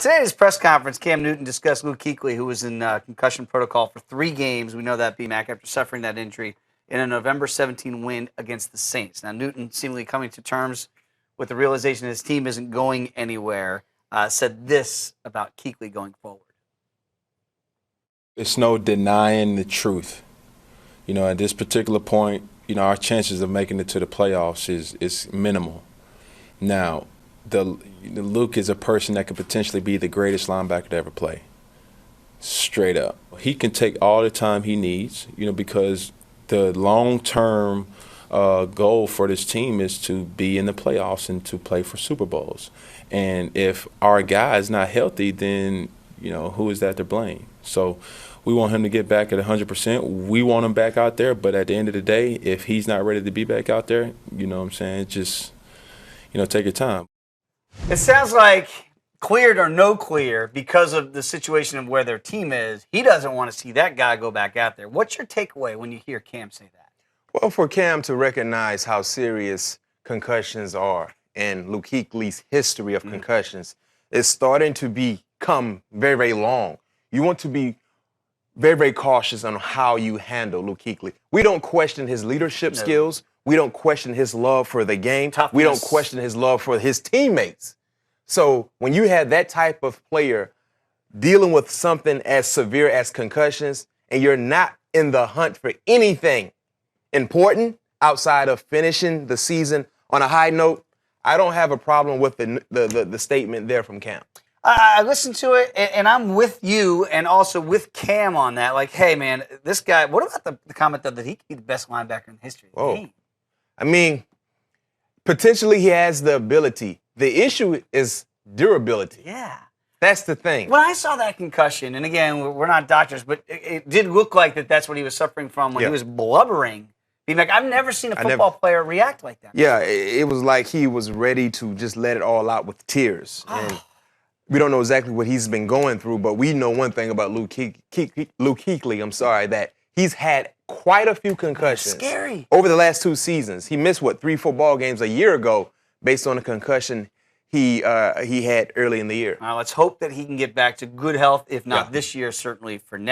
Today's press conference, Cam Newton discussed Luke Kuechly, who was in concussion protocol for 3 games. We know that BMAC after suffering that injury in a November 17 win against the Saints. Now, Newton, seemingly coming to terms with the realization his team isn't going anywhere, said this about Kuechly going forward. It's no denying the truth. At this particular point, our chances of making it to the playoffs is minimal. Now, Luke is a person that could potentially be the greatest linebacker to ever play. Straight up. He can take all the time he needs, because the long-term goal for this team is to be in the playoffs and to play for Super Bowls. And if our guy is not healthy, then, who is that to blame? So we want him to get back at 100%. We want him back out there, but at the end of the day, if he's not ready to be back out there, just, take your time. It sounds like cleared or no clear because of the situation of where their team is. He doesn't want to see that guy go back out there. What's your takeaway when you hear Cam say that? Well, for Cam to recognize how serious concussions are and Luke Kuechly's history of concussions is starting to become very, very long. You want to be very, very cautious on how you handle Luke Kuechly. We don't question his leadership skills. We don't question his love for the game. Toughness. We don't question his love for his teammates. So when you have that type of player dealing with something as severe as concussions and you're not in the hunt for anything important outside of finishing the season on a high note, I don't have a problem with the statement there from Cam. I listened to it, and I'm with you and also with Cam on that. Like, hey, man, this guy, what about the comment, though, that he could be the best linebacker in the history of the game? I mean, potentially he has the ability. The issue is durability. Yeah. That's the thing. When I saw that concussion, and again, we're not doctors, but it did look like that's what he was suffering from when he was blubbering. Being like, I've never seen a football player react like that. Yeah, it was like he was ready to just let it all out with tears. And we don't know exactly what he's been going through, but we know one thing about Luke Kuechly, that he's had quite a few concussions. Scary. Over the last 2 seasons. He missed, 3-4 ball games a year ago based on a concussion he had early in the year. Let's hope that he can get back to good health, if not this year, certainly for next.